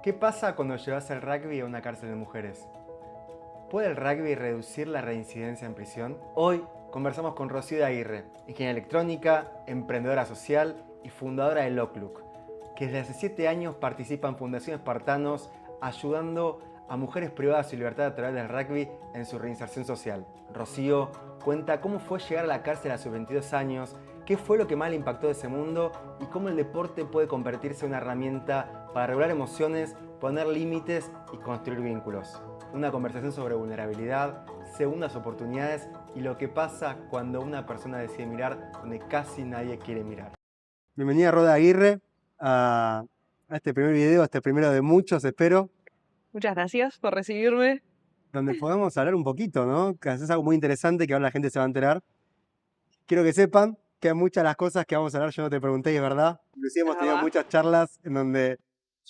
¿Qué pasa cuando llevas el rugby a una cárcel de mujeres? ¿Puede el rugby reducir la reincidencia en prisión? Hoy conversamos con Rocío de Aguirre, ingeniera electrónica, emprendedora social y fundadora de Locluc, que desde hace 7 años participa en Fundación Espartanos ayudando a mujeres privadas de su libertad a través del rugby en su reinserción social. Rocío cuenta cómo fue llegar a la cárcel a sus 22 años, qué fue lo que más le impactó de ese mundo y cómo el deporte puede convertirse en una herramienta para regular emociones, poner límites y construir vínculos. Una conversación sobre vulnerabilidad, segundas oportunidades y lo que pasa cuando una persona decide mirar donde casi nadie quiere mirar. Bienvenida Roda Aguirre a este primer video, este primero de muchos, espero, Muchas gracias por recibirme. donde podemos hablar un poquito, ¿no? Que es algo muy interesante que ahora la gente se va a enterar. Quiero que sepan que muchas de las cosas que vamos a hablar yo no te pregunté, y es verdad. Inclusive hemos tenido muchas charlas en donde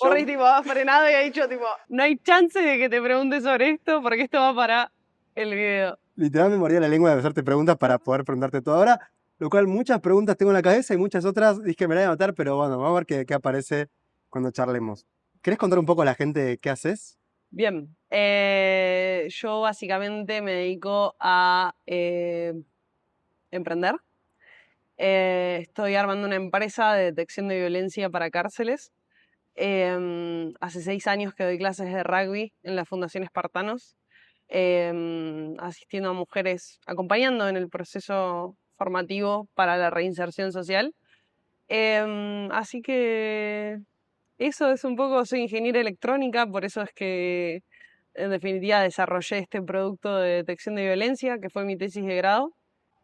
yo... Corri, tipo, ha frenado y ha dicho, tipo, no hay chance de que te pregunte sobre esto porque esto va para el video. literalmente me mordía la lengua de hacerte preguntas para poder preguntarte todo ahora, lo cual muchas preguntas tengo en la cabeza y muchas otras dije que me la voy a anotar, pero bueno, vamos a ver qué aparece cuando charlemos. ¿Querés contar un poco a la gente qué haces? Bien, yo básicamente me dedico a emprender. Estoy armando una empresa de detección de violencia para cárceles. Hace 6 años que doy clases de rugby en la Fundación Espartanos, asistiendo a mujeres, acompañando en el proceso formativo para la reinserción social. Así que eso es un poco, soy ingeniera electrónica, por eso es que en definitiva desarrollé este producto de detección de violencia, que fue mi tesis de grado.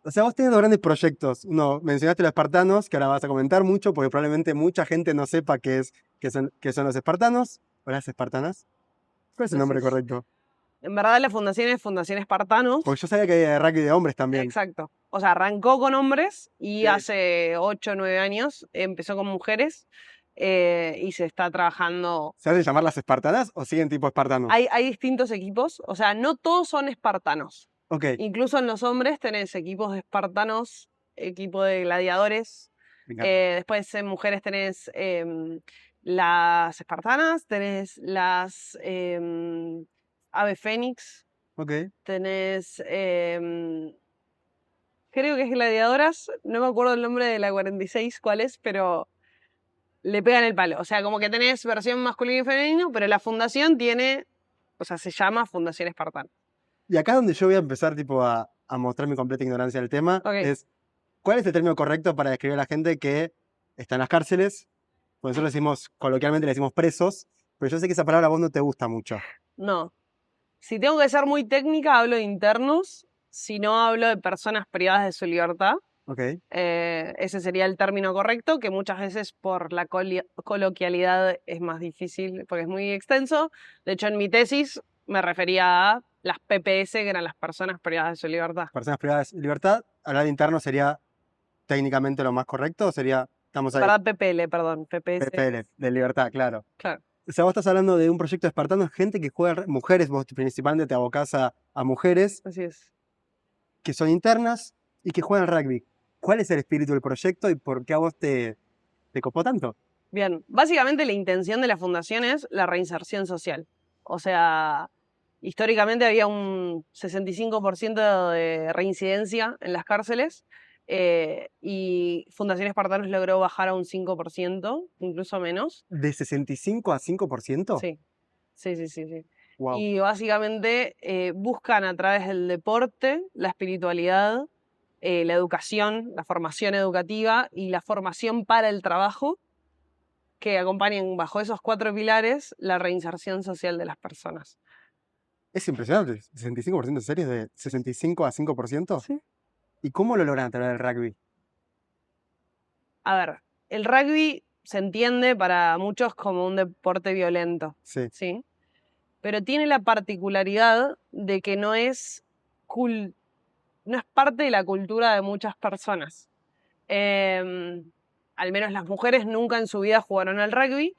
O sea, vos tenés dos grandes proyectos. Uno, mencionaste los espartanos, que ahora vas a comentar mucho, porque probablemente mucha gente no sepa qué son los espartanos o las espartanas. ¿Cuál es el nombre Entonces, correcto? en verdad la fundación es Fundación Espartanos. Porque yo sabía que había rugby de hombres también. Exacto. O sea, arrancó con hombres y Sí. hace 8 o 9 años empezó con mujeres y se está trabajando. ¿Se hacen llamar las espartanas o siguen tipo espartanos? Hay distintos equipos, o sea, no todos son espartanos. Ok. Incluso en los hombres tenés equipos de espartanos, equipo de gladiadores. Me encanta. Después en mujeres tenés las espartanas, tenés las ave fénix, Ok. tenés creo que es gladiadoras, no me acuerdo el nombre de la 46 cuál es, pero le pegan el palo. O sea, como que tenés versión masculino y femenino, pero la fundación tiene, o sea, se llama Fundación Espartana. Y acá es donde yo voy a empezar tipo a mostrar mi completa ignorancia del tema, Ok. es ¿cuál es el término correcto para describir a la gente que está en las cárceles? Porque nosotros decimos, coloquialmente le decimos presos, pero yo sé que esa palabra a vos no te gusta mucho. No. Si tengo que ser muy técnica, hablo de internos. Si no, hablo de personas privadas de su libertad. Ok. Ese sería el término correcto, que muchas veces por la coloquialidad es más difícil porque es muy extenso. De hecho, en mi tesis me refería a las PPS, que eran las personas privadas de su libertad. Personas privadas de libertad, hablar de interno sería técnicamente lo más correcto, o sería, estamos ahí, ¿Verdad? PPL, perdón. PPS. PPL, de libertad, claro. Claro. O sea, vos estás hablando de un proyecto espartano, gente que juega, mujeres, vos principalmente te abocás a mujeres Así es. que son internas y que juegan rugby. ¿Cuál es el espíritu del proyecto y por qué a vos te copó tanto? Bien. Básicamente la intención de la fundación es la reinserción social. O sea, históricamente había un 65% de reincidencia en las cárceles y Fundación Espartanos logró bajar a un 5%, incluso menos. ¿De 65 a 5%? Sí, sí, sí, sí, sí. Wow. Y básicamente buscan a través del deporte, la espiritualidad, la educación, la formación educativa y la formación para el trabajo que acompañen bajo esos 4 pilares la reinserción social de las personas. Es impresionante, 65% de series de 65 a 5%. Sí. ¿Y cómo lo logran a través del rugby? A ver, el rugby se entiende para muchos como un deporte violento, Sí. ¿sí? Pero tiene la particularidad de que no es parte de la cultura de muchas personas. Al menos las mujeres nunca en su vida jugaron al rugby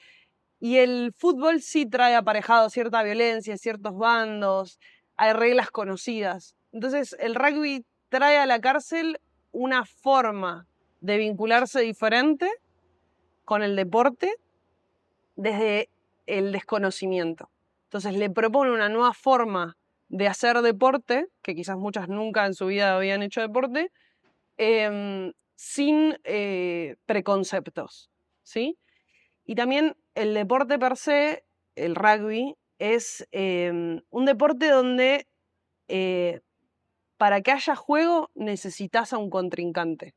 y el fútbol sí trae aparejado cierta violencia, ciertos bandos, hay reglas conocidas. Entonces el rugby trae a la cárcel una forma de vincularse diferente con el deporte desde el desconocimiento. Entonces le propone una nueva forma de hacer deporte, que quizás muchas nunca en su vida habían hecho deporte, sin preconceptos, ¿sí? Y también el deporte per se, el rugby, es un deporte donde para que haya juego necesitas a un contrincante.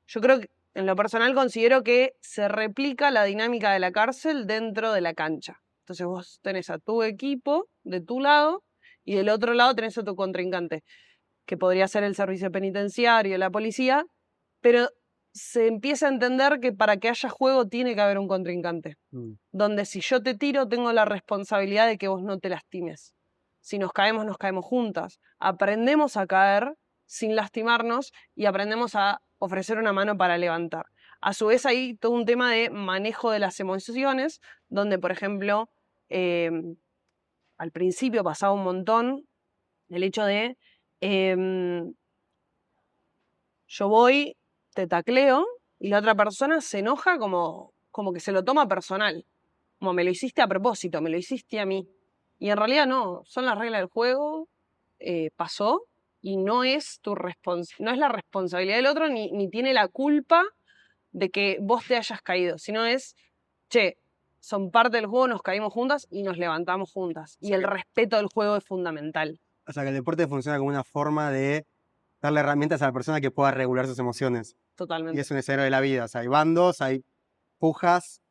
Yo creo que, en lo personal, considero que se replica la dinámica de la cárcel dentro de la cancha. Entonces vos tenés a tu equipo de tu lado y del otro lado tenés a tu contrincante, que podría ser el servicio penitenciario, la policía, pero se empieza a entender que para que haya juego tiene que haber un contrincante. Donde si yo te tiro, tengo la responsabilidad de que vos no te lastimes. Si nos caemos juntas. Aprendemos a caer sin lastimarnos y aprendemos a ofrecer una mano para levantar. A su vez hay todo un tema de manejo de las emociones, donde, por ejemplo, al principio pasaba un montón el hecho de yo voy, te tacleo y la otra persona se enoja como que se lo toma personal. Como me lo hiciste a propósito, me lo hiciste a mí. Y en realidad no, son las reglas del juego, pasó y no es no es la responsabilidad del otro ni tiene la culpa de que vos te hayas caído, sino es, che, son parte del juego, nos caímos juntas y nos levantamos juntas. Y el respeto del juego es fundamental. O sea, que el deporte funciona como una forma de darle herramientas a la persona que pueda regular sus emociones. Totalmente. Y es un escenario de la vida. O sea, hay bandos, hay pujas.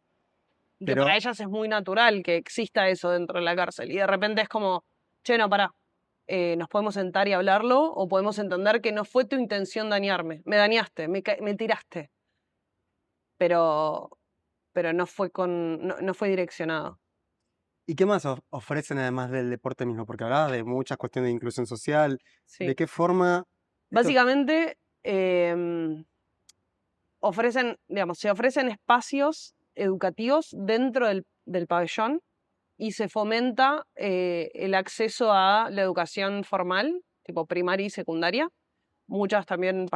Que pero para ellas es muy natural que exista eso dentro de la cárcel. Y de repente es como, che, no, pará. Nos podemos sentar y hablarlo, o podemos entender que no fue tu intención dañarme. Me dañaste, me tiraste. Pero no fue no fue direccionado. ¿Y qué más ofrecen además del deporte mismo? Porque hablabas de muchas cuestiones de inclusión social. Sí. ¿De qué forma? Básicamente, se ofrecen espacios educativos dentro del pabellón y se fomenta el acceso a la educación formal, tipo primaria y secundaria. Muchas también,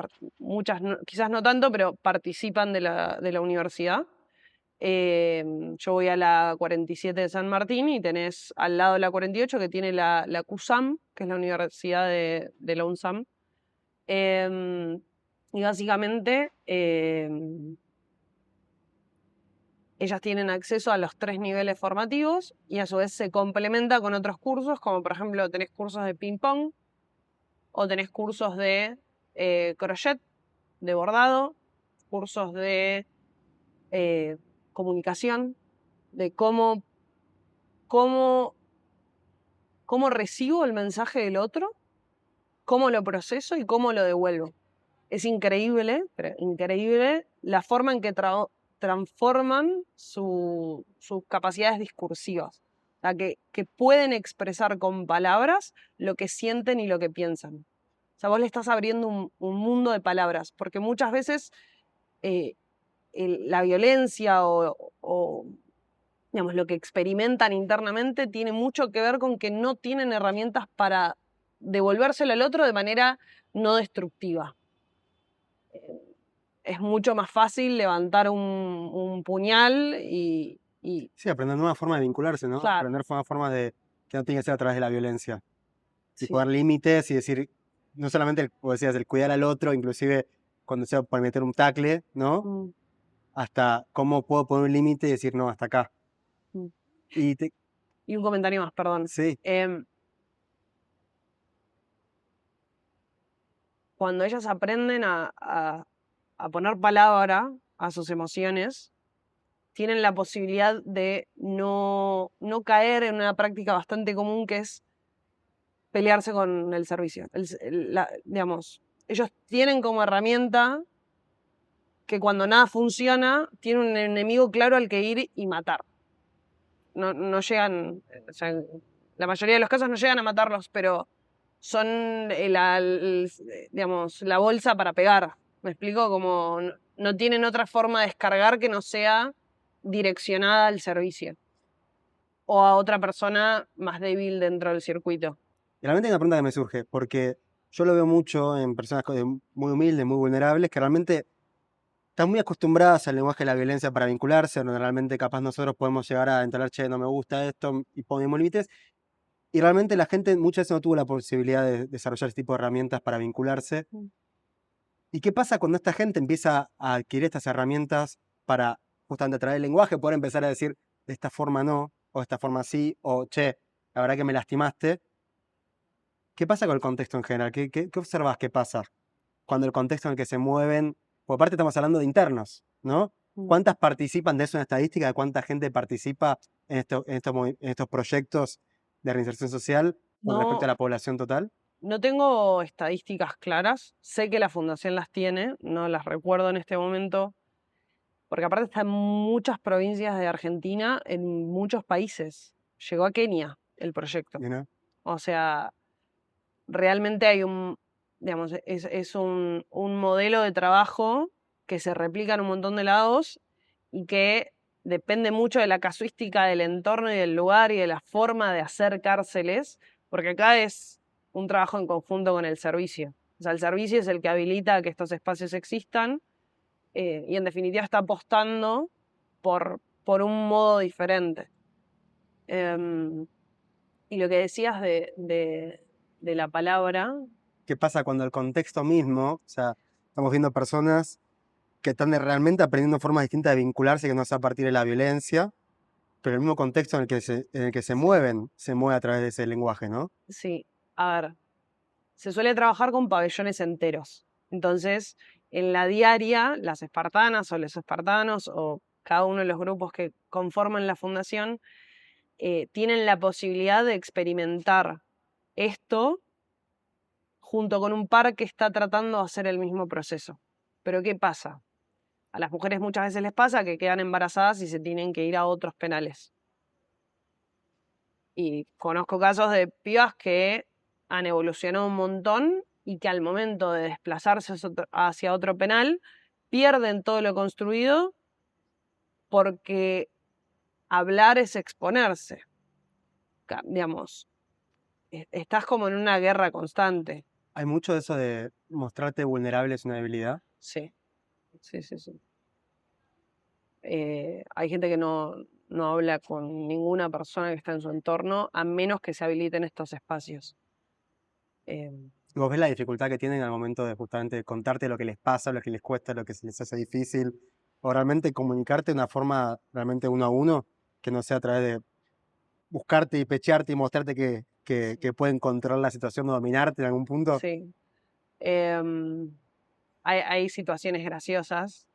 quizás no tanto, pero participan de la universidad. Yo voy a la 47 de San Martín y tenés al lado de la 48 que tiene la CUSAM, que es la Universidad de la UNSAM. Y básicamente ellas tienen acceso a los 3 niveles formativos y a su vez se complementa con otros cursos, como por ejemplo tenés cursos de ping-pong o tenés cursos de crochet, de bordado, cursos de comunicación, de cómo recibo el mensaje del otro, cómo lo proceso y cómo lo devuelvo. Es increíble, pero increíble, la forma en que transforman sus capacidades discursivas. O sea, que pueden expresar con palabras lo que sienten y lo que piensan. O sea, vos le estás abriendo un mundo de palabras, porque muchas veces la violencia o digamos, lo que experimentan internamente tiene mucho que ver con que no tienen herramientas para devolvérselo al otro de manera no destructiva. Es mucho más fácil levantar un puñal y... Sí, aprender nuevas formas de vincularse, ¿no? Claro. Aprender nuevas formas de que no tiene que ser a través de la violencia. Y Sí. poner límites y decir, no solamente, como decías, el cuidar al otro, inclusive cuando sea para meter un tackle, ¿no? Hasta cómo puedo poner un límite y decir, no, hasta acá. Y un comentario más, perdón. Sí. Cuando ellas aprenden a poner palabra a sus emociones, tienen la posibilidad de no caer en una práctica bastante común que es pelearse con el servicio. Digamos, ellos tienen como herramienta que cuando nada funciona, tienen un enemigo claro al que ir y matar. No llegan, o sea, la mayoría de los casos no llegan a matarlos, pero son digamos, la bolsa para pegar. ¿Me explico? Como no tienen otra forma de descargar que no sea direccionada al servicio o a otra persona más débil dentro del circuito. Y realmente hay una pregunta que me surge, porque yo lo veo mucho en personas muy humildes, muy vulnerables, que realmente están muy acostumbradas al lenguaje de la violencia para vincularse, donde realmente capaz nosotros podemos llegar a entender, che, no me gusta esto, y ponemos límites, y realmente la gente muchas veces no tuvo la posibilidad de desarrollar este tipo de herramientas para vincularse. Mm. ¿Y qué pasa cuando esta gente empieza a adquirir estas herramientas para justamente a través del lenguaje poder empezar a decir de esta forma no, o de esta forma sí, o che, la verdad que me lastimaste? ¿Qué pasa con el contexto en general? ¿Qué observas que pasa cuando el contexto en el que se mueven, por parte estamos hablando de internos, ¿no? Mm. ¿Cuántas participan de eso en estadística? ¿De cuánta gente participa en estos proyectos de reinserción social con respecto a No, la población total? no tengo estadísticas claras. Sé que la fundación las tiene, no las recuerdo en este momento, porque aparte está en muchas provincias de Argentina, en muchos países. Llegó a Kenia el proyecto. You know? O sea, realmente hay digamos, es un modelo de trabajo que se replica en un montón de lados y que depende mucho de la casuística del entorno y del lugar y de la forma de hacer cárceles, porque acá es un trabajo en conjunto con el servicio. O sea, el servicio es el que habilita que estos espacios existan y en definitiva está apostando por un modo diferente. Em, y lo que decías de la palabra, ¿Qué pasa cuando el contexto mismo, o sea, estamos viendo personas que están realmente aprendiendo formas distintas de vincularse que no sea a partir de la violencia, pero el mismo contexto en el que se mueven, se mueve a través de ese lenguaje, ¿no? sí, a ver, se suele trabajar con pabellones enteros. Entonces, en la diaria, las espartanas o los espartanos o cada uno de los grupos que conforman la fundación tienen la posibilidad de experimentar esto junto con un par que está tratando de hacer el mismo proceso. Pero ¿qué pasa? A las mujeres muchas veces les pasa que quedan embarazadas y se tienen que ir a otros penales. Y conozco casos de pibas que han evolucionado un montón y que al momento de desplazarse hacia otro penal pierden todo lo construido porque hablar es exponerse. Digamos, estás como en una guerra constante. Hay mucho de eso de mostrarte vulnerable es una debilidad. Sí, sí, sí, sí. Hay gente que no habla con ninguna persona que está en su entorno a menos que se habiliten estos espacios. Y vos ves la dificultad que tienen al momento de justamente contarte lo que les pasa, lo que les cuesta, lo que se les hace difícil, o realmente comunicarte de una forma realmente uno a uno, que no sea a través de buscarte y pechearte y mostrarte que pueden controlar la situación o dominarte en algún punto. Sí. Em, hay situaciones graciosas.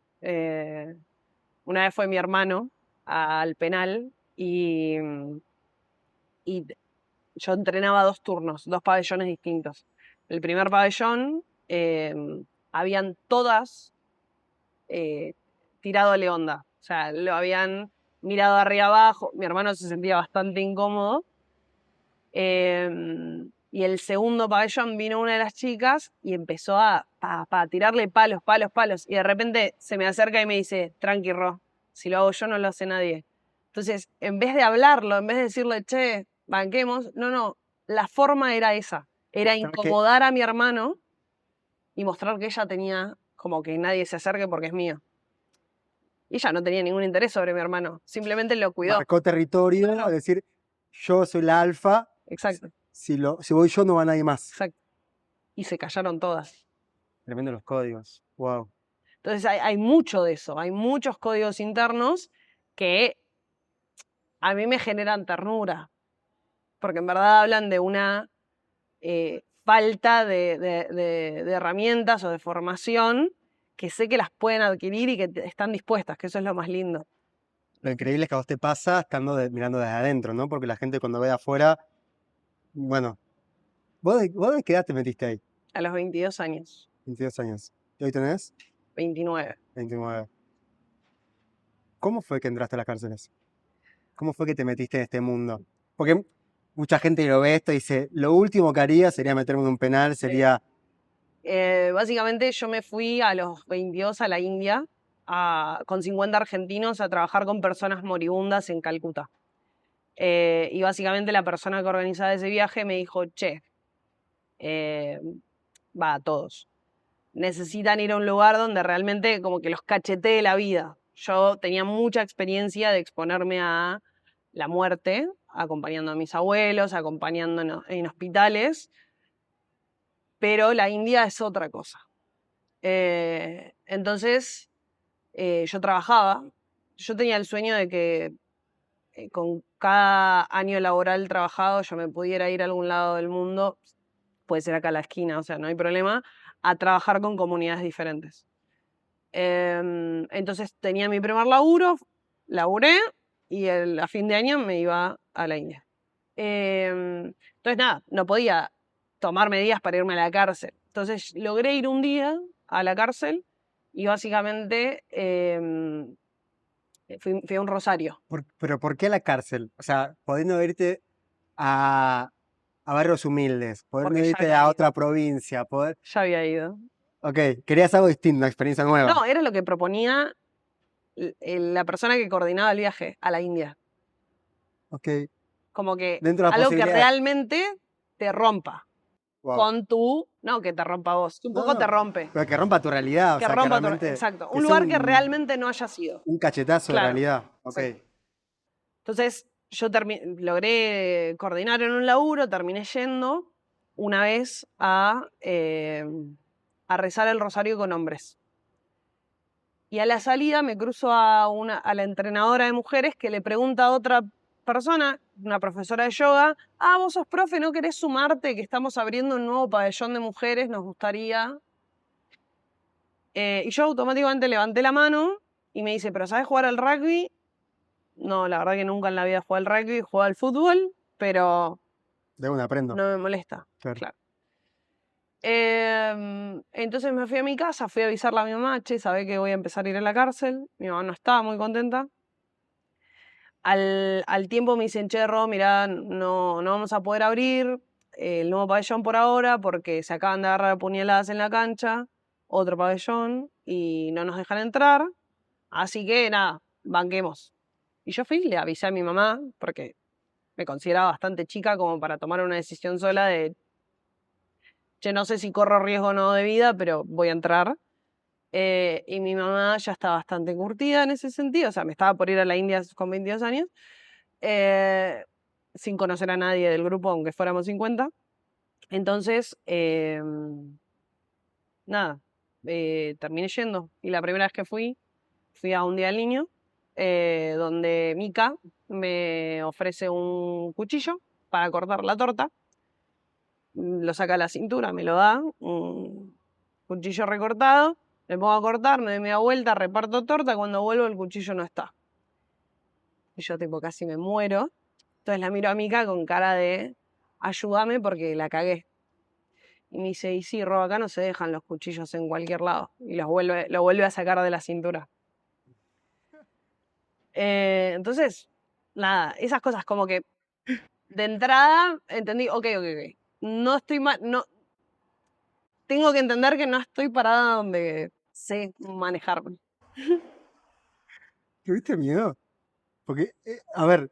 Una vez fue mi hermano al penal y yo entrenaba 2 turnos, 2 pabellones distintos. El primer pabellón habían todas eh, tirado a Leonda. O sea, lo habían mirado arriba abajo. Mi hermano se sentía bastante incómodo. Y el segundo pabellón vino una de las chicas y empezó a tirarle palos, palos, palos. Y de repente se me acerca y me dice, tranqui, Ro, si lo hago yo no lo hace nadie. Entonces, en vez de hablarlo, en vez de decirle, che, banquemos, no, la forma era esa. Era Mostrar que incomodar a mi hermano y mostrar que ella tenía como que nadie se acerque porque es mío. Y ella no tenía ningún interés sobre mi hermano, simplemente lo cuidó. marcó territorio, Claro. es decir, yo soy la alfa, Exacto, si voy yo no va nadie más. exacto. Y se callaron todas. Tremendo los códigos. Wow. Entonces hay mucho de eso, hay muchos códigos internos que a mí me generan ternura, porque en verdad hablan de una falta de herramientas o de formación que sé que las pueden adquirir y que están dispuestas, que eso es lo más lindo. Lo increíble es que a vos te pasa estando mirando desde adentro, ¿no? Porque la gente cuando ve de afuera, bueno, ¿vos de qué edad te metiste ahí? A los 22 años, 22 años. ¿Y hoy tenés? 29. 29. ¿Cómo fue que entraste a las cárceles? ¿Cómo fue que te metiste en este mundo? Porque mucha gente lo ve esto y dice, lo último que haría sería meterme en un penal, sería... Básicamente yo me fui a los 22 a la India con 50 argentinos a trabajar con personas moribundas en Calcuta. Y básicamente la persona que organizaba ese viaje me dijo, che, va a todos. necesitan ir a un lugar donde realmente como que los cachetee la vida. Yo tenía mucha experiencia de exponerme a la muerte, acompañando a mis abuelos, acompañando en hospitales, pero la India es otra cosa. Entonces, yo trabajaba, yo tenía el sueño de que con cada año laboral trabajado yo me pudiera ir a algún lado del mundo, puede ser acá a la esquina, o sea, no hay problema, a trabajar con comunidades diferentes. Entonces tenía mi primer laburo, laburé y a fin de año me iba a la India. Entonces nada, no podía tomar medidas para irme a la cárcel. Entonces logré ir un día a la cárcel y básicamente fui a un rosario. ¿Pero por qué a la cárcel? O sea, pudiendo irte a barrios humildes, Porque pudiendo ya irte había a ido. otra provincia, poder... Ya había ido. Ok, querías algo distinto, una experiencia nueva. No, era lo que proponía la persona que coordinaba el viaje a la India. Ok, Como que dentro de las algo que posibilidades. realmente te rompa. Wow. Con tu, no que te rompa a vos, que un No, poco te no, rompe. pero que rompa tu realidad, o Que sea, que rompa tu, realmente... exacto. que Un sea lugar que realmente no haya sido. un cachetazo de Claro, realidad. Ok. exacto. Entonces, yo logré coordinar en un laburo, terminé yendo una vez a rezar el rosario con hombres. Y a la salida me cruzo a la entrenadora de mujeres que le pregunta a otra persona, una profesora de yoga, vos sos profe, ¿no querés sumarte? Que estamos abriendo un nuevo pabellón de mujeres, nos gustaría. Y yo automáticamente levanté la mano y me dice, ¿pero sabes jugar al rugby? No, la verdad que nunca en la vida jugué al rugby, jugué al fútbol, pero De una aprendo. no me molesta. Claro. Entonces me fui a mi casa, fui a avisarle a mi mamá, che, sabe que voy a empezar a ir a la cárcel. Mi mamá no estaba muy contenta. Al tiempo me dicen, che, Ro, mirá, no vamos a poder abrir el nuevo pabellón por ahora porque se acaban de agarrar a puñaladas en la cancha, otro pabellón, y no nos dejan entrar. Así que nada, banquemos. Y yo fui y le avisé a mi mamá, porque me consideraba bastante chica como para tomar una decisión sola de, che, no sé si corro riesgo o no de vida, pero voy a entrar. Y mi mamá ya está bastante curtida en ese sentido, o sea, me estaba por ir a la India con 22 años, sin conocer a nadie del grupo, aunque fuéramos 50. Entonces, nada, terminé yendo. Y la primera vez que fui a un día del niño, donde Mika me ofrece un cuchillo para cortar la torta. Lo saca a la cintura, me lo da, un cuchillo recortado. Me pongo a cortar, me doy media vuelta, reparto torta. Cuando vuelvo, el cuchillo no está. Y yo, tipo, casi me muero. Entonces la miro a Mika con cara de ayúdame porque la cagué. Y me dice, y sí, Ro, acá no se dejan los cuchillos en cualquier lado. Y lo vuelve a sacar de la cintura. Entonces, nada, esas cosas como que de entrada entendí, ok. No estoy mal, no. Tengo que entender que no estoy parada donde sé manejarme. ¿Tuviste miedo? Porque, a ver,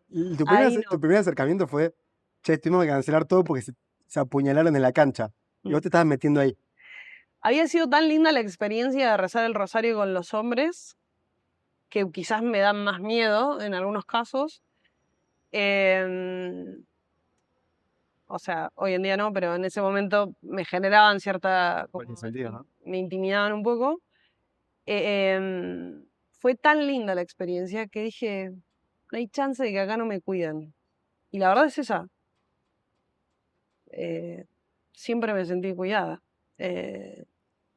Ahí tu no. primer acercamiento fue, che, tuvimos que cancelar todo porque se apuñalaron en la cancha. Y vos te estabas metiendo ahí. Había sido tan linda la experiencia de rezar el rosario con los hombres que quizás me dan más miedo en algunos casos. O sea, hoy en día no, pero en ese momento me generaban cierta... Tiene sentido, ¿no? Me intimidaban un poco. Fue tan linda la experiencia que dije, no hay chance de que acá no me cuiden. Y la verdad es esa. Siempre me sentí cuidada.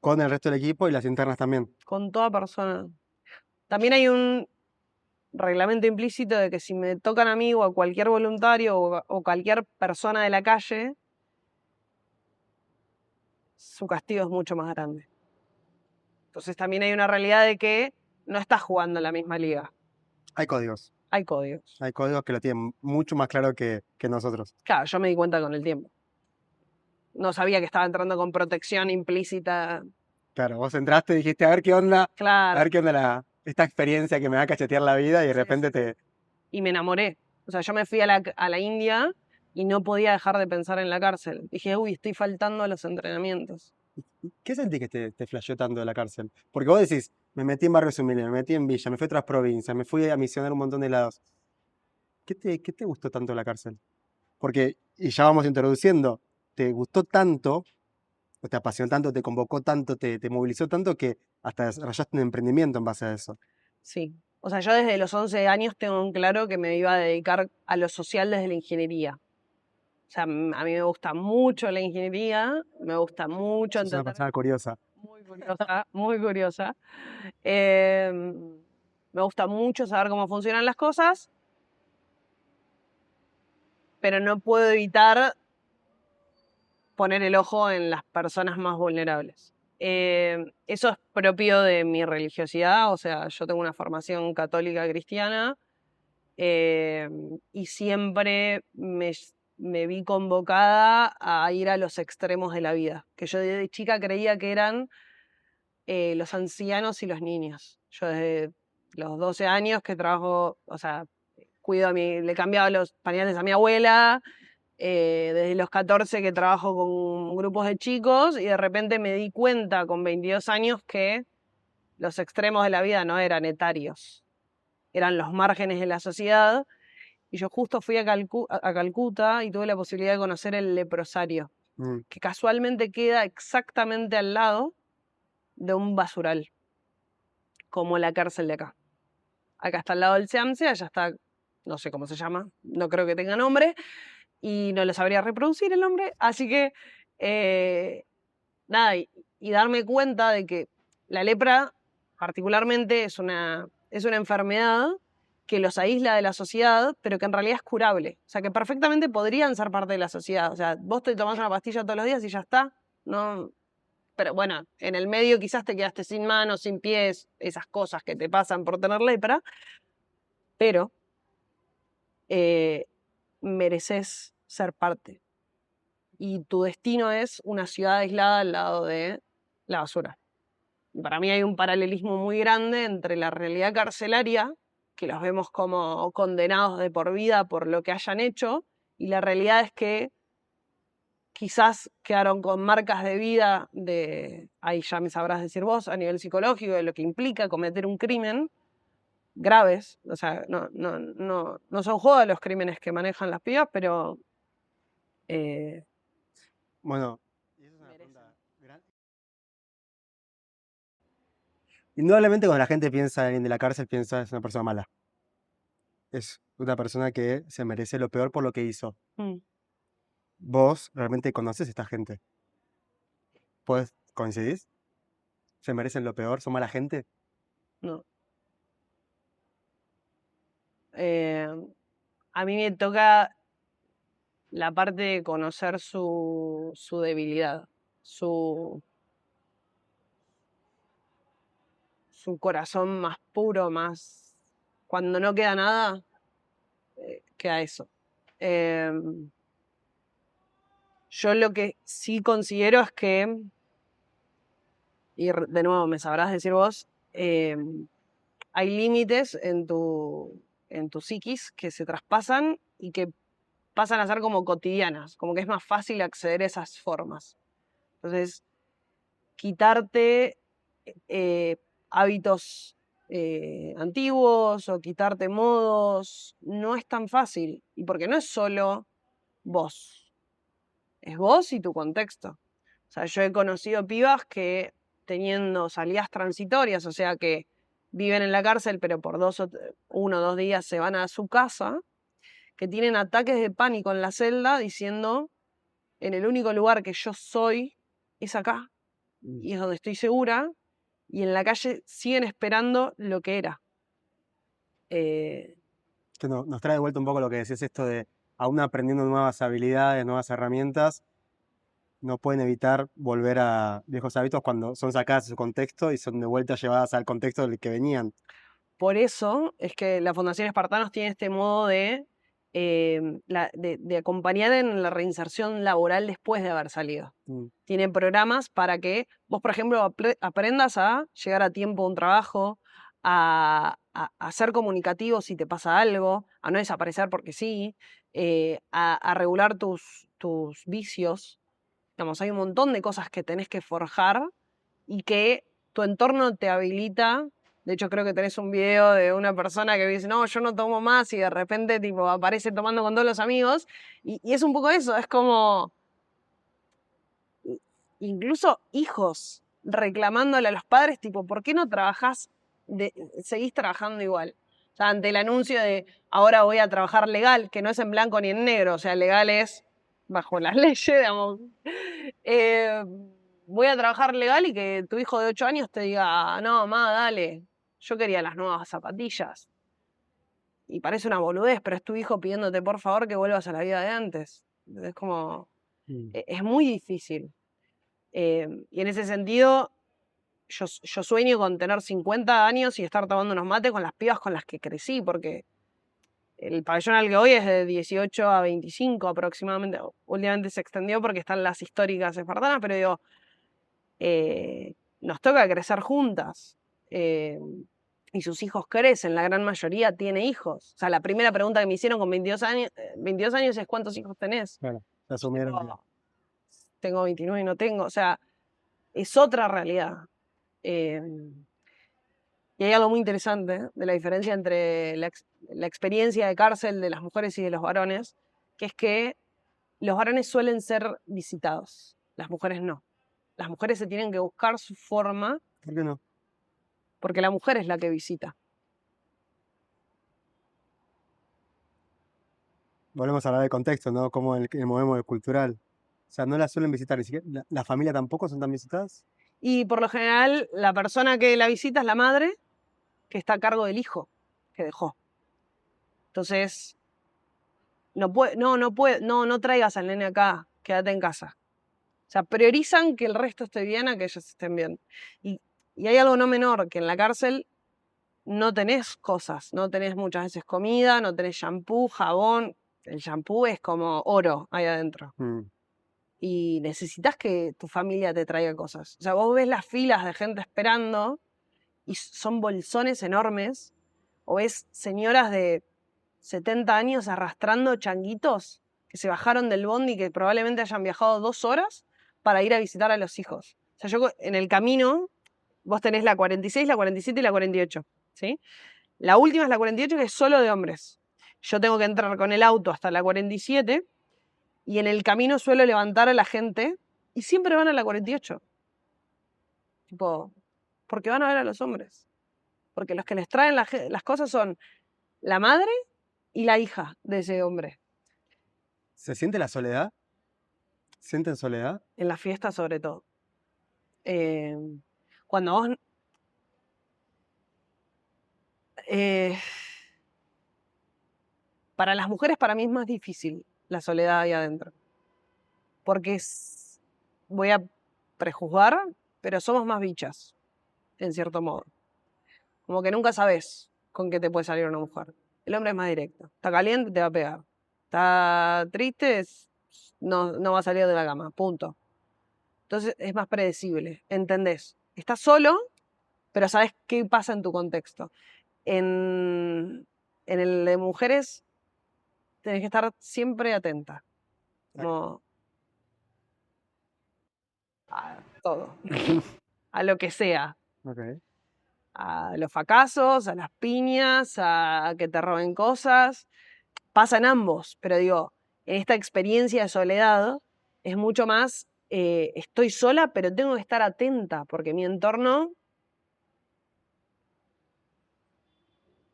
Con el resto del equipo y las internas también. Con toda persona. También hay un reglamento implícito de que si me tocan a mí o a cualquier voluntario o cualquier persona de la calle, su castigo es mucho más grande. Entonces también hay una realidad de que no estás jugando en la misma liga. Hay códigos. Hay códigos. Hay códigos que lo tienen mucho más claro que nosotros. Claro, yo me di cuenta con el tiempo. No sabía que estaba entrando con protección implícita. Claro, vos entraste y dijiste, a ver qué onda, Claro. a ver qué onda esta experiencia que me va a cachetear la vida y de repente te... Y me enamoré. O sea, yo me fui a la India y no podía dejar de pensar en la cárcel. Dije, uy, estoy faltando a los entrenamientos. ¿Y qué sentís que te flasheó tanto de la cárcel? Porque vos decís, me metí en barrios humildes, me metí en villa, me fui a otras provincias, me fui a misionar un montón de lados. ¿Qué te gustó tanto de la cárcel? Porque, y ya vamos introduciendo, te gustó tanto, o te apasionó tanto, te convocó tanto, te movilizó tanto que hasta desarrollaste un emprendimiento en base a eso. Sí. O sea, yo desde los 11 años tengo en claro que me iba a dedicar a lo social desde la ingeniería. O sea, a mí me gusta mucho la ingeniería, me gusta mucho Sos una entender, persona curiosa. muy curiosa, muy curiosa. Em, Me gusta mucho saber cómo funcionan las cosas, pero no puedo evitar poner el ojo en las personas más vulnerables. Eso es propio de mi religiosidad, o sea, yo tengo una formación católica cristiana y siempre me vi convocada a ir a los extremos de la vida, que yo desde chica creía que eran los ancianos y los niños. Yo desde los 12 años que trabajo, o sea, le cambiaba los pañales a mi abuela, desde los 14 que trabajo con grupos de chicos y de repente me di cuenta con 22 años que los extremos de la vida no eran etarios, eran los márgenes de la sociedad. Y yo justo fui a Calcuta y tuve la posibilidad de conocer el leprosario, Mm, que casualmente queda exactamente al lado de un basural, como la cárcel de acá. Acá está al lado del SEAMSE, allá está, no sé cómo se llama, no creo que tenga nombre, y no le sabría reproducir el nombre, así que eh, nada, y darme cuenta de que la lepra particularmente es una enfermedad que los aísla de la sociedad, pero que en realidad es curable. O sea, que perfectamente podrían ser parte de la sociedad. O sea, vos te tomás una pastilla todos los días y ya está. No, pero bueno, en el medio quizás te quedaste sin manos, sin pies, esas cosas que te pasan por tener lepra, pero eh, mereces ser parte. Y tu destino es una ciudad aislada al lado de la basura. Y para mí hay un paralelismo muy grande entre la realidad carcelaria, que los vemos como condenados de por vida por lo que hayan hecho, y la realidad es que quizás quedaron con marcas de vida ahí ya me sabrás decir vos, a nivel psicológico, de lo que implica cometer un crimen, graves. O sea, no son jodas los crímenes que manejan las pibas, pero eh, Bueno, y esa es una merecen. pregunta gran- indudablemente cuando la gente piensa en alguien de la cárcel, piensa es una persona mala. Es una persona que se merece lo peor por lo que hizo. Mm, Vos realmente conoces a esta gente. ¿Puedes coincidís? ¿Se merecen lo peor? ¿Son mala gente? no. Eh, a mí me toca la parte de conocer su debilidad, su, su corazón más puro, más... Cuando no queda nada, queda eso. Yo lo que sí considero es que, y de nuevo me sabrás decir vos, hay límites en tu psiquis que se traspasan y que pasan a ser como cotidianas, como que es más fácil acceder a esas formas. Entonces, quitarte eh, hábitos antiguos o quitarte modos no es tan fácil. Y porque no es solo vos, es vos y tu contexto. O sea, yo he conocido pibas que teniendo salidas transitorias, o sea, que viven en la cárcel, pero por 1 o 2 días se van a su casa, que tienen ataques de pánico en la celda diciendo, en el único lugar que yo soy es acá, Mm. y es donde estoy segura, y en la calle siguen esperando lo que era. Eh, Que nos trae de vuelta un poco lo que decías, esto de aún aprendiendo nuevas habilidades, nuevas herramientas, no pueden evitar volver a viejos hábitos cuando son sacadas de su contexto y son de vuelta llevadas al contexto del que venían. por eso es que la Fundación Espartanos tiene este modo de acompañar en la reinserción laboral después de haber salido. Mm. Tiene programas para que vos, por ejemplo, aprendas a llegar a tiempo a un trabajo, a ser comunicativo si te pasa algo, a no desaparecer porque sí, a regular tus vicios, Digamos, hay un montón de cosas que tenés que forjar y que tu entorno te habilita. De hecho, creo que tenés un video de una persona que dice, no, yo no tomo más, y de repente tipo, aparece tomando con todos los amigos. Y es un poco eso, es como incluso hijos reclamándole a los padres, tipo, ¿por qué no trabajás, seguís trabajando igual? O sea, ante el anuncio de ahora voy a trabajar legal, que no es en blanco ni en negro, o sea, legal es bajo las leyes, digamos. Eh, Voy a trabajar legal y que tu hijo de 8 años te diga, no, mamá, dale, yo quería las nuevas zapatillas. Y parece una boludez, pero es tu hijo pidiéndote por favor que vuelvas a la vida de antes. Es como, es muy difícil. Y en ese sentido, yo sueño con tener 50 años y estar tomando unos mates con las pibas con las que crecí, porque el pabellón al que voy es de 18 a 25 aproximadamente. Últimamente se extendió porque están las históricas espartanas, pero digo, nos toca crecer juntas. Y sus hijos crecen, la gran mayoría tiene hijos. O sea, la primera pregunta que me hicieron con 22 años es ¿cuántos hijos tenés? Bueno, se asumieron. Tengo 29 y no tengo. O sea, es otra realidad. Y hay algo muy interesante de la diferencia entre la experiencia de cárcel de las mujeres y de los varones, que es que los varones suelen ser visitados, las mujeres no. Las mujeres se tienen que buscar su forma. ¿Por qué no? Porque la mujer es la que visita. Volvemos a hablar de contexto, ¿no? Como el movemos cultural. O sea, no la suelen visitar ni siquiera. ¿La familia tampoco son tan visitadas? Y por lo general, la persona que la visita es la madre, que está a cargo del hijo que dejó. Entonces, no traigas al nene acá, quédate en casa. O sea, priorizan que el resto esté bien a que ellos estén bien. Y hay algo no menor, que en la cárcel no tenés cosas, no tenés muchas veces comida, no tenés shampoo, jabón. El shampoo es como oro ahí adentro. Y necesitas que tu familia te traiga cosas. O sea, vos ves las filas de gente esperando y son bolsones enormes, o ves señoras de 70 años arrastrando changuitos que se bajaron del bondi y que probablemente hayan viajado 2 horas para ir a visitar a los hijos. O sea, yo en el camino, vos tenés la 46, la 47 y la 48, ¿sí? La última es la 48, que es solo de hombres. Yo tengo que entrar con el auto hasta la 47 y en el camino suelo levantar a la gente y siempre van a la 48. Tipo, porque van a ver a los hombres. Porque los que les traen las cosas son la madre y la hija de ese hombre. ¿Se siente la soledad? ¿Sienten soledad? En las fiestas sobre todo. Cuando vos... para las mujeres, para mí es más difícil la soledad ahí adentro. Porque voy a prejuzgar, pero somos más bichas, en cierto modo. Como que nunca sabes con qué te puede salir una mujer. El hombre es más directo. Está caliente, te va a pegar. Está triste, no va a salir de la cama, punto. Entonces es más predecible, ¿entendés? Estás solo, pero sabes qué pasa en tu contexto. En el de mujeres tenés que estar siempre atenta. Como a todo. A lo que sea. Okay. A los fracasos, a las piñas, a que te roben cosas. Pasan ambos, pero digo, en esta experiencia de soledad es mucho más, estoy sola, pero tengo que estar atenta, porque mi entorno,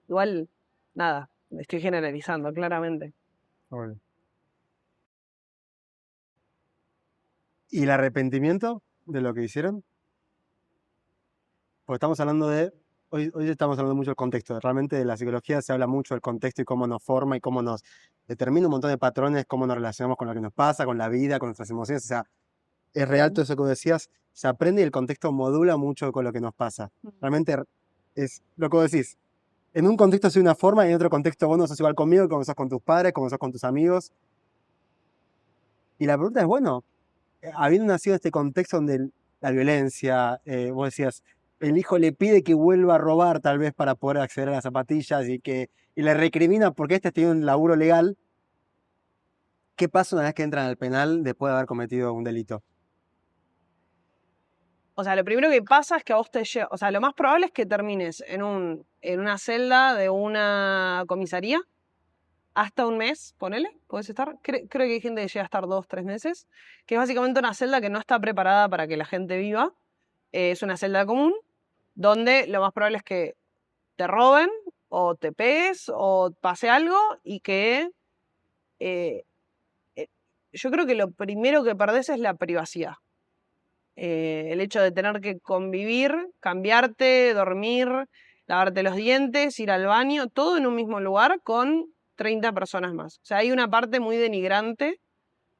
igual, nada, estoy generalizando, claramente. Okay. ¿Y el arrepentimiento de lo que hicieron? Porque estamos hablando de... Hoy estamos hablando mucho del contexto. Realmente de la psicología se habla mucho del contexto y cómo nos forma y cómo nos determina un montón de patrones, cómo nos relacionamos con lo que nos pasa, con la vida, con nuestras emociones. O sea, es real todo eso que decías. Se aprende y el contexto modula mucho con lo que nos pasa. Realmente es lo que vos decís. En un contexto soy una forma y en otro contexto vos no sos igual conmigo, como sos con tus padres, como sos con tus amigos. Y la pregunta es, bueno, habiendo nacido este contexto donde la violencia, vos decías, el hijo le pide que vuelva a robar tal vez para poder acceder a las zapatillas y le recrimina porque este tiene un laburo legal. ¿Qué pasa una vez que entran al penal después de haber cometido un delito? O sea, lo primero que pasa es que a vos te lleva, o sea, lo más probable es que termines en una celda de una comisaría hasta un mes, ponele, podés estar. Creo que hay gente que llega a estar 2, 3 meses, que es básicamente una celda que no está preparada para que la gente viva. Es una celda común, donde lo más probable es que te roben, o te pegues, o pase algo, y que eh, yo creo que lo primero que perdés es la privacidad. El hecho de tener que convivir, cambiarte, dormir, lavarte los dientes, ir al baño, todo en un mismo lugar con 30 personas más. O sea, hay una parte muy denigrante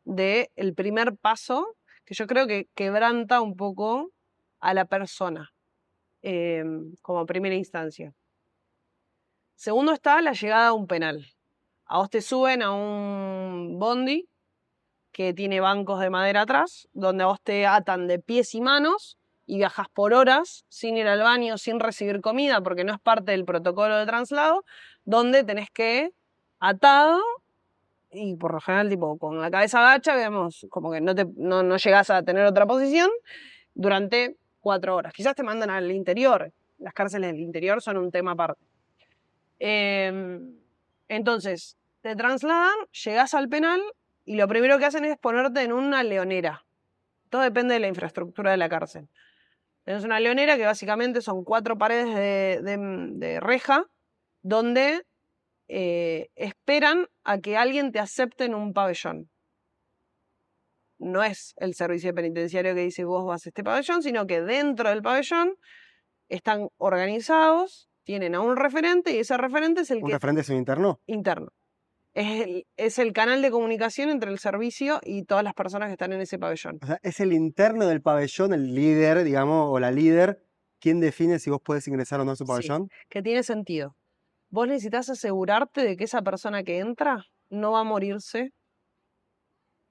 del primer paso que yo creo que quebranta un poco a la persona como primera instancia. Segundo está la llegada a un penal. A vos te suben a un bondi que tiene bancos de madera atrás, donde a vos te atan de pies y manos y viajas por horas sin ir al baño, sin recibir comida, porque no es parte del protocolo de traslado, donde tenés que atado y por lo general tipo con la cabeza agacha, digamos, como que no llegás a tener otra posición durante 4 horas. Quizás te mandan al interior. Las cárceles del interior son un tema aparte. Entonces, te trasladan, llegás al penal y lo primero que hacen es ponerte en una leonera. Todo depende de la infraestructura de la cárcel. Tenés una leonera que básicamente son 4 paredes de reja donde esperan a que alguien te acepte en un pabellón. No es el servicio penitenciario que dice vos vas a este pabellón, sino que dentro del pabellón están organizados, tienen a un referente y ese referente es el ¿Un que referente es un interno? interno. Es el canal de comunicación entre el servicio y todas las personas que están en ese pabellón. O sea, es el interno del pabellón, el líder, digamos, o la líder, quien define si vos podés ingresar o no a su Sí, pabellón. que tiene sentido. Vos necesitas asegurarte de que esa persona que entra no va a morirse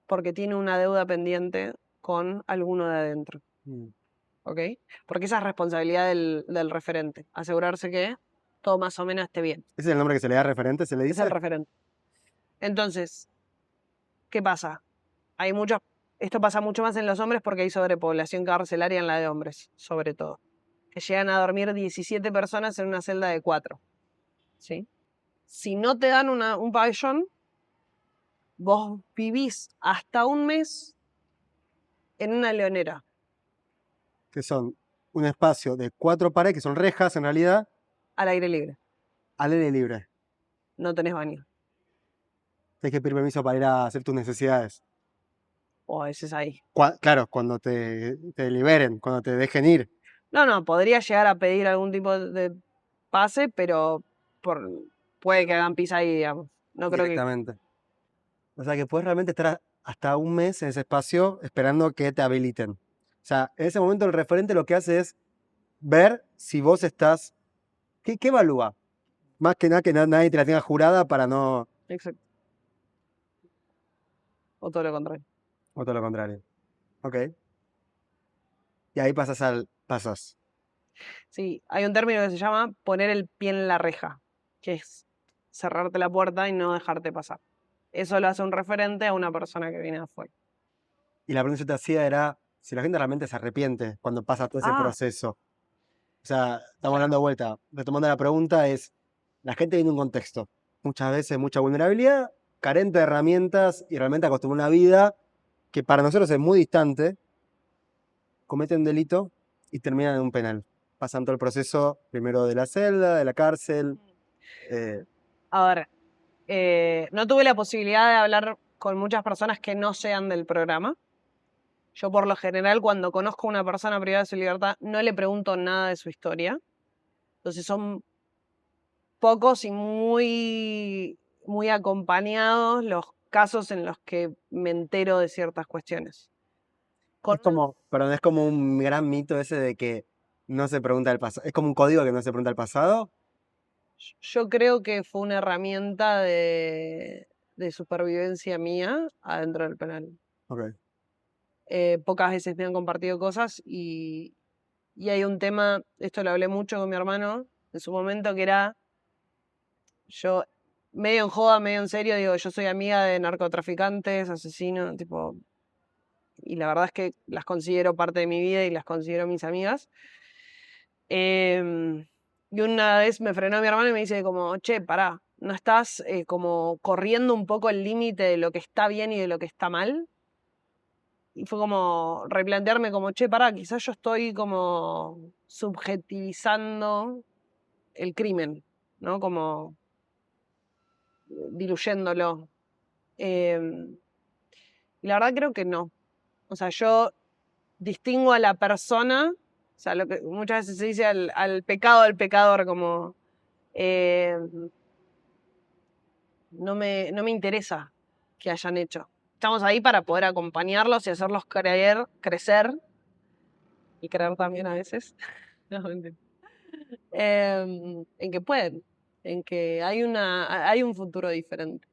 porque tiene una deuda pendiente con alguno de adentro. Mm. ¿Ok? Porque esa es responsabilidad del referente. Asegurarse que todo más o menos esté bien. ¿Ese es el nombre que se le da a referente? ¿Se le Es el dice? referente. Entonces, ¿qué pasa? Hay muchos. Esto pasa mucho más en los hombres porque hay sobrepoblación carcelaria en la de hombres, sobre todo. Que llegan a dormir 17 personas en una celda de 4. ¿Sí? Si no te dan un pabellón, vos vivís hasta un mes en una leonera. Que son un espacio de 4 paredes, que son rejas en realidad, Al aire libre. al aire libre. No tenés baño. Tienes que pedir permiso para ir a hacer tus necesidades. O ese es ahí. Claro, cuando te liberen, cuando te dejen ir. No, podría llegar a pedir algún tipo de pase, pero puede que hagan pis ahí, digamos. No creo que. Directamente. O sea que puedes realmente estar hasta un mes en ese espacio esperando que te habiliten. O sea, en ese momento el referente lo que hace es ver si vos estás. ¿Qué evalúa? Más que nada que nadie te la tenga jurada para no. Exacto. O todo lo contrario. O todo lo contrario. Ok. Y ahí pasas. Sí, hay un término que se llama poner el pie en la reja, que es cerrarte la puerta y no dejarte pasar. Eso lo hace un referente a una persona que viene de afuera. Y la pregunta que yo te hacía era si la gente realmente se arrepiente cuando pasa todo ese Ah, proceso. O sea, estamos claro. dando vuelta. Retomando la pregunta es, la gente viene de un contexto. Muchas veces mucha vulnerabilidad, carente de herramientas y realmente acostumbrada a una vida que para nosotros es muy distante, cometen un delito y terminan en un penal. Pasan todo el proceso, primero de la celda, de la cárcel. A ver, no tuve la posibilidad de hablar con muchas personas que no sean del programa. Yo por lo general cuando conozco a una persona privada de su libertad no le pregunto nada de su historia. Entonces son pocos y muy, muy acompañados los casos en los que me entero de ciertas cuestiones. Perdón, es como un gran mito ese de que no se pregunta el pasado. Es como un código que no se pregunta el pasado. Yo creo que fue una herramienta de supervivencia mía adentro del penal. Ok. Pocas veces me han compartido cosas y hay un tema, esto lo hablé mucho con mi hermano en su momento, que era, yo medio en joda, medio en serio, digo, yo soy amiga de narcotraficantes, asesinos, tipo, y la verdad es que las considero parte de mi vida y las considero mis amigas. Y una vez me frenó mi hermano y me dice como, che, pará, ¿no estás como corriendo un poco el límite de lo que está bien y de lo que está mal? Y fue como replantearme como, che, pará, quizás yo estoy como subjetivizando el crimen, ¿no? Como diluyéndolo. Em, y la verdad creo que no. O sea, yo distingo a la persona, o sea, lo que muchas veces se dice al pecado del pecador, como no me interesa que hayan hecho. Estamos ahí para poder acompañarlos y hacerlos crecer, y creer también a veces. No, mentira. En que pueden, en que hay un futuro diferente.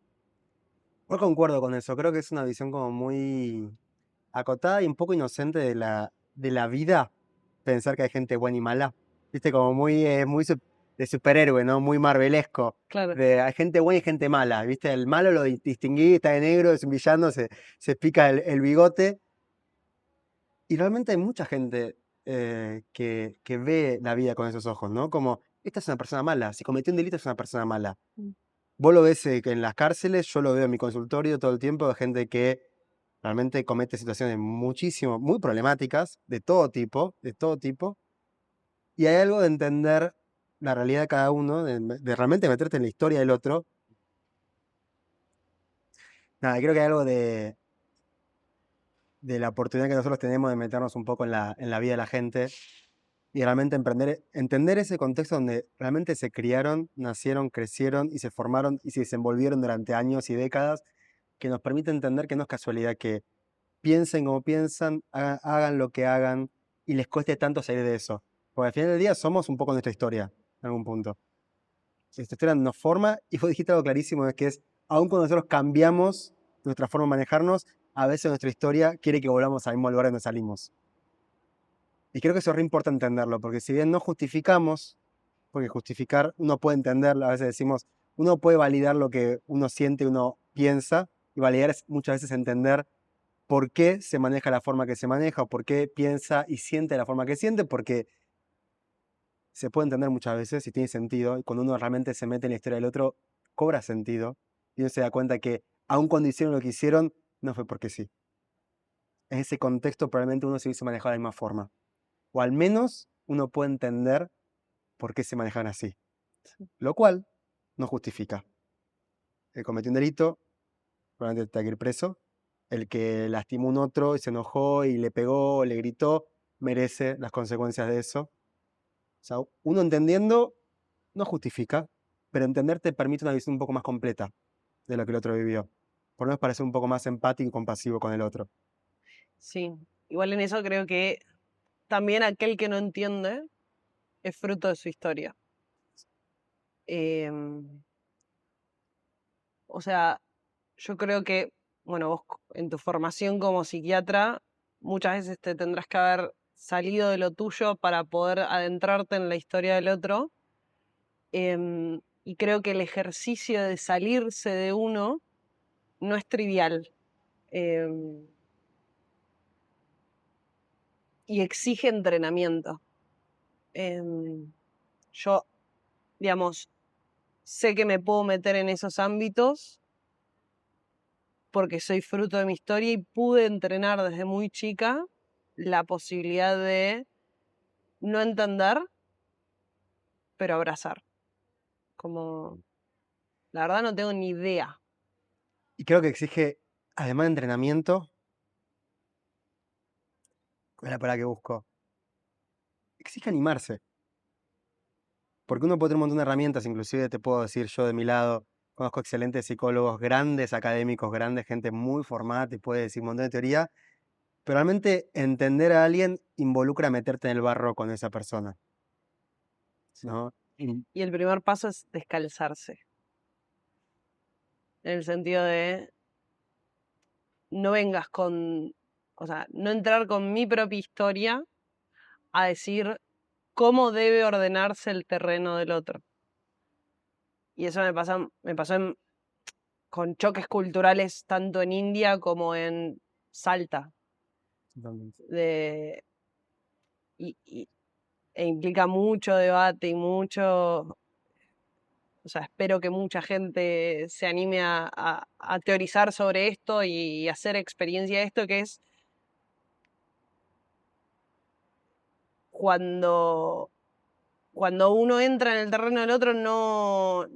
Yo concuerdo con eso, creo que es una visión como muy acotada y un poco inocente de la vida, pensar que hay gente buena y mala. Viste, como de superhéroe, ¿no? Muy marvelesco. Claro. Hay gente buena y gente mala, ¿viste? El malo lo distinguí, está de negro, es un villano, se pica el bigote. Y realmente hay mucha gente que ve la vida con esos ojos, ¿no? Como, esta es una persona mala, si cometió un delito es una persona mala. Mm. Vos lo ves que en las cárceles, yo lo veo en mi consultorio todo el tiempo, de gente que realmente comete situaciones muy problemáticas, de todo tipo, de todo tipo. Y hay algo de entender la realidad de cada uno, de realmente meterte en la historia del otro. Nada, creo que hay algo de la oportunidad que nosotros tenemos de meternos un poco en la vida de la gente y realmente entender ese contexto donde realmente se criaron, nacieron, crecieron y se formaron y se desenvolvieron durante años y décadas, que nos permite entender que no es casualidad que piensen como piensan, hagan lo que hagan y les cueste tanto salir de eso. Porque al final del día somos un poco nuestra historia, en algún punto. Nuestra historia nos forma y vos dijiste algo clarísimo, es que aun cuando nosotros cambiamos nuestra forma de manejarnos, a veces nuestra historia quiere que volvamos al mismo lugar donde salimos. Y creo que eso es re importante entenderlo, porque si bien no justificamos, porque justificar uno puede entenderlo, a veces decimos, uno puede validar lo que uno siente, uno piensa, y validar es muchas veces entender por qué se maneja la forma que se maneja, o por qué piensa y siente la forma que siente, porque se puede entender muchas veces y tiene sentido, y cuando uno realmente se mete en la historia del otro, cobra sentido, y uno se da cuenta que aun cuando hicieron lo que hicieron, no fue porque sí. En ese contexto probablemente uno se hubiese manejado de la misma forma, o al menos uno puede entender por qué se manejan así, lo cual no justifica. El que cometió un delito, probablemente tenga que ir preso. El que lastimó a un otro y se enojó y le pegó o le gritó, merece las consecuencias de eso. O sea, uno entendiendo no justifica, pero entender te permite una visión un poco más completa de lo que el otro vivió. Por lo menos para ser un poco más empático y compasivo con el otro. Sí, igual en eso creo que también aquel que no entiende es fruto de su historia. Em, o sea, yo creo que, bueno, vos en tu formación como psiquiatra, muchas veces te tendrás que haber salido de lo tuyo para poder adentrarte en la historia del otro. Y creo que el ejercicio de salirse de uno no es trivial. em, y exige entrenamiento. Yo, digamos, sé que me puedo meter en esos ámbitos porque soy fruto de mi historia y pude entrenar desde muy chica la posibilidad de no entender, pero abrazar. Como, la verdad no tengo ni idea. Y creo que exige, además de entrenamiento, ¿cuál es la palabra que busco? Exige animarse. Porque uno puede tener un montón de herramientas, inclusive te puedo decir yo de mi lado, conozco excelentes psicólogos, grandes académicos, grandes gente muy formada, te puede decir un montón de teoría, pero realmente entender a alguien involucra meterte en el barro con esa persona, ¿no? Y el primer paso es descalzarse. En el sentido de no vengas con, o sea, no entrar con mi propia historia a decir cómo debe ordenarse el terreno del otro. Y eso me pasó con choques culturales tanto en India como en Salta. Totalmente. de, e implica mucho debate y mucho, o sea, espero que mucha gente se anime a teorizar sobre esto y hacer experiencia de esto, que es cuando, cuando uno entra en el terreno del otro, no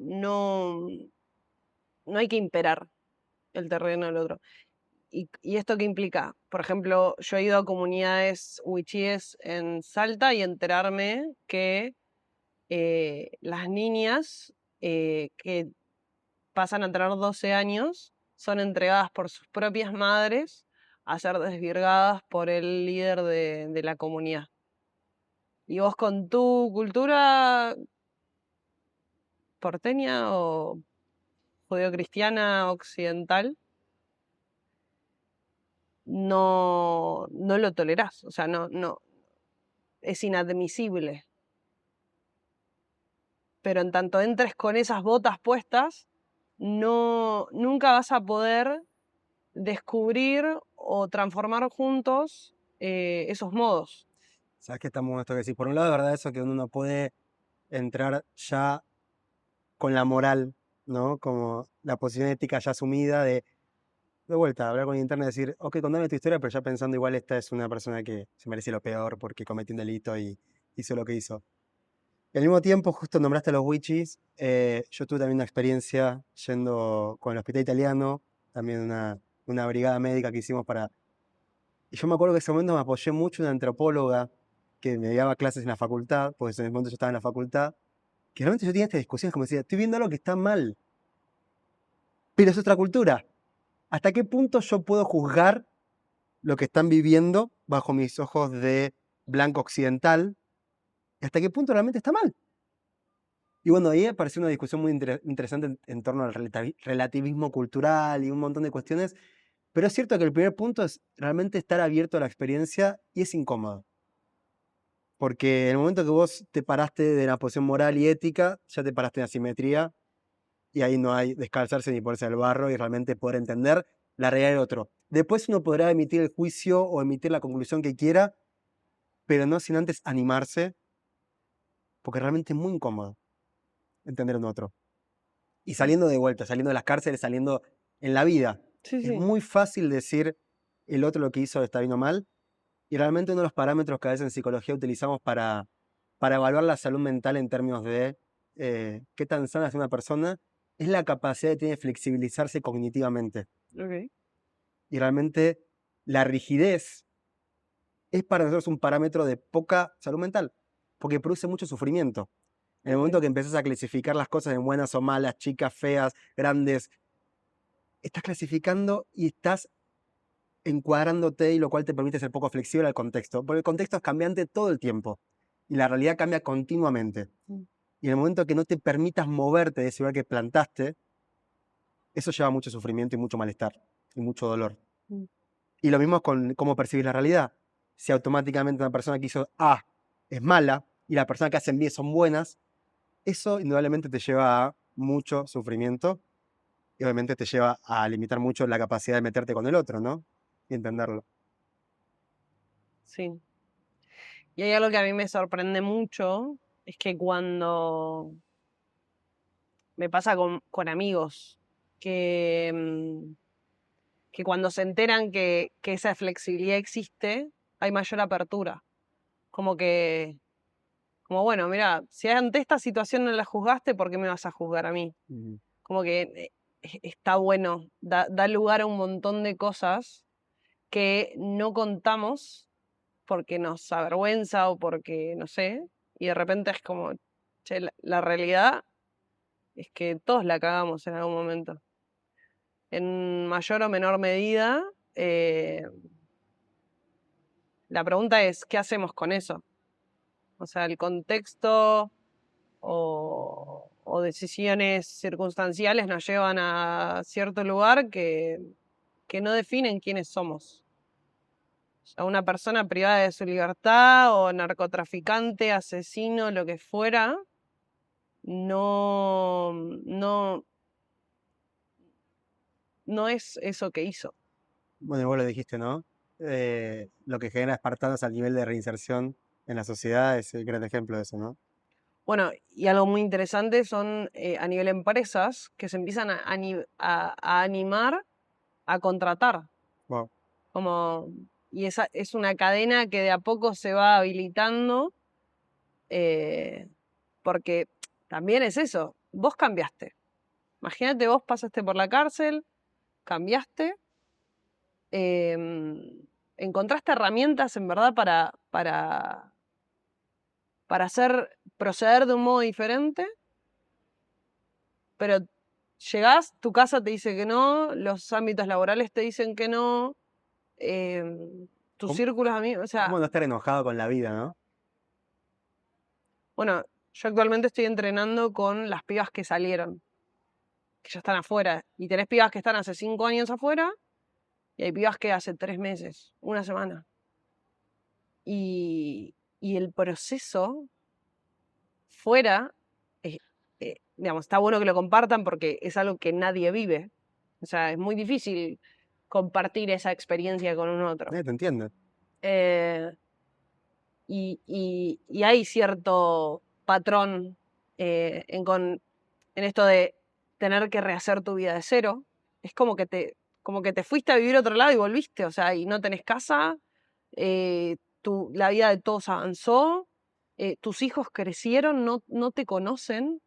hay que imperar el terreno del otro. ¿Y esto qué implica? Por ejemplo, yo he ido a comunidades wichíes en Salta y enterarme que las niñas que pasan a tener 12 años son entregadas por sus propias madres a ser desvirgadas por el líder de la comunidad. Y vos con tu cultura porteña o judeocristiana occidental no lo tolerás, o sea, no, es inadmisible. Pero en tanto entres con esas botas puestas, nunca vas a poder descubrir o transformar juntos esos modos. ¿Sabes qué estamos esto que decir? Por un lado, de verdad, eso que uno no puede entrar ya con la moral, ¿no? Como la posición ética ya asumida de vuelta, hablar con internet y decir, ok, contame tu historia, pero ya pensando igual esta es una persona que se merece lo peor porque cometió un delito y hizo lo que hizo. Y al mismo tiempo, justo nombraste a los Wichis, yo tuve también una experiencia yendo con el hospital italiano, también una brigada médica que hicimos para... Y yo me acuerdo que en ese momento me apoyé mucho en una antropóloga que me daba clases en la facultad, pues en ese momento yo estaba en la facultad, que realmente yo tenía estas discusiones como decía, estoy viendo algo que está mal, pero es otra cultura. ¿Hasta qué punto yo puedo juzgar lo que están viviendo bajo mis ojos de blanco occidental? ¿Y hasta qué punto realmente está mal? Y bueno, ahí apareció una discusión muy interesante en torno al relativismo cultural y un montón de cuestiones, pero es cierto que el primer punto es realmente estar abierto a la experiencia y es incómodo. Porque en el momento que vos te paraste de la posición moral y ética, ya te paraste en asimetría y ahí no hay descalzarse ni ponerse al barro y realmente poder entender la realidad del otro. Después uno podrá emitir el juicio o emitir la conclusión que quiera, pero no sin antes animarse, porque realmente es muy incómodo entender a un otro. Y saliendo de vuelta, saliendo de las cárceles, saliendo en la vida, Sí, es sí. muy fácil decir el otro lo que hizo está bien o mal, y realmente uno de los parámetros que a veces en psicología utilizamos para evaluar la salud mental en términos de qué tan sana es una persona, es la capacidad que tiene de flexibilizarse cognitivamente. Ok. Y realmente la rigidez es para nosotros un parámetro de poca salud mental, porque produce mucho sufrimiento. En el momento Ok. que empezás a clasificar las cosas en buenas o malas, chicas, feas, grandes, estás clasificando y estás encuadrándote, y lo cual te permite ser poco flexible al contexto, porque el contexto es cambiante todo el tiempo y la realidad cambia continuamente. Mm. Y en el momento que no te permitas moverte de ese lugar que plantaste, eso lleva mucho sufrimiento y mucho malestar y mucho dolor. Mm. Y lo mismo con cómo percibir la realidad. Si automáticamente una persona que hizo A es mala y la persona que hacen B son buenas, eso indudablemente te lleva a mucho sufrimiento y obviamente te lleva a limitar mucho la capacidad de meterte con el otro, ¿no? Y entenderlo. Sí. Y hay algo que a mí me sorprende mucho, es que cuando me pasa con amigos, que, que cuando se enteran que esa flexibilidad existe, hay mayor apertura. Como que, como bueno, mira, si ante esta situación no la juzgaste, ¿por qué me vas a juzgar a mí? Ujú. Como que está bueno, da lugar a un montón de cosas que no contamos porque nos avergüenza o porque, no sé, y de repente es como, che, la realidad es que todos la cagamos en algún momento. En mayor o menor medida, la pregunta es, ¿qué hacemos con eso? O sea, el contexto o decisiones circunstanciales nos llevan a cierto lugar que no definen quiénes somos. A una persona privada de su libertad o narcotraficante, asesino, lo que fuera, no, no, no es eso que hizo. Bueno, vos lo dijiste, ¿no? lo que genera espartanos al nivel de reinserción en la sociedad es el gran ejemplo de eso, ¿no? Bueno, y algo muy interesante son a nivel empresas que se empiezan a animar a contratar. Wow. Y esa es una cadena que de a poco se va habilitando, porque también es eso, vos cambiaste. Imagínate, vos pasaste por la cárcel, cambiaste, encontraste herramientas en verdad para proceder de un modo diferente, pero llegás, tu casa te dice que no, los ámbitos laborales te dicen que no, tus ¿Cómo, círculos amigos, o sea, cómo no estar enojado con la vida, ¿no? bueno, yo actualmente estoy entrenando con las pibas que salieron, que ya están afuera, y tenés pibas que están hace 5 años afuera, y hay pibas que hace 3 meses, una semana. Y el proceso fuera, digamos, está bueno que lo compartan porque es algo que nadie vive. O sea, es muy difícil compartir esa experiencia con un otro. Te entiendo. Eh, y hay cierto patrón en esto de tener que rehacer tu vida de cero. Es como que te fuiste a vivir a otro lado y volviste, o sea, y no tenés casa, la vida de todos avanzó, tus hijos crecieron, no te conocen.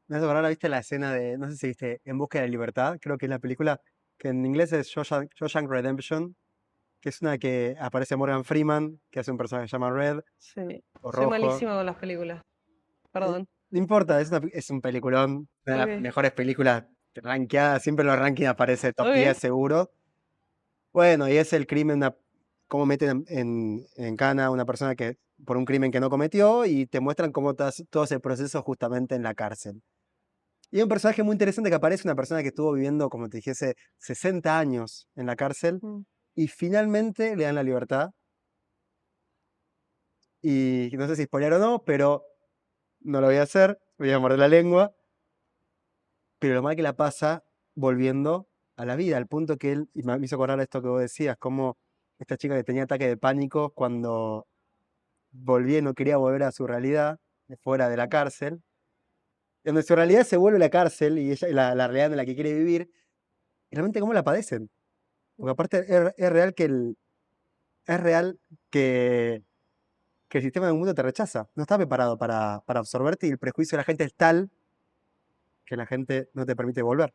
Me hace acordar, ¿viste la escena de, no sé si viste, En busca de la libertad? Creo que es la película que en inglés es Shawshank Redemption, que es una que aparece Morgan Freeman, que hace un personaje que se llama Red Sí, o soy Rojo. malísima con las películas. Perdón. No importa, es un peliculón, una de las Ok. mejores películas rankeadas, siempre en los rankings aparece top Ok. 10 seguro. Bueno, y es el crimen, cómo meten en cana a una persona que por un crimen que no cometió y te muestran cómo todo ese proceso justamente en la cárcel. Y hay un personaje muy interesante que aparece, una persona que estuvo viviendo, como te dijese, 60 años en la cárcel Mm. y finalmente le dan la libertad. Y no sé si spoiler o no, pero no lo voy a hacer, voy a morder la lengua. Pero lo mal que la pasa volviendo a la vida, al punto que él, y me hizo acordar esto que vos decías, como esta chica que tenía ataque de pánico cuando volvía y no quería volver a su realidad, de fuera de la cárcel, donde su realidad se vuelve la cárcel y ella, la realidad en la que quiere vivir, y realmente cómo la padecen. Porque aparte es real es real que el sistema del mundo te rechaza, no está preparado para absorberte y el prejuicio de la gente es tal que la gente no te permite volver.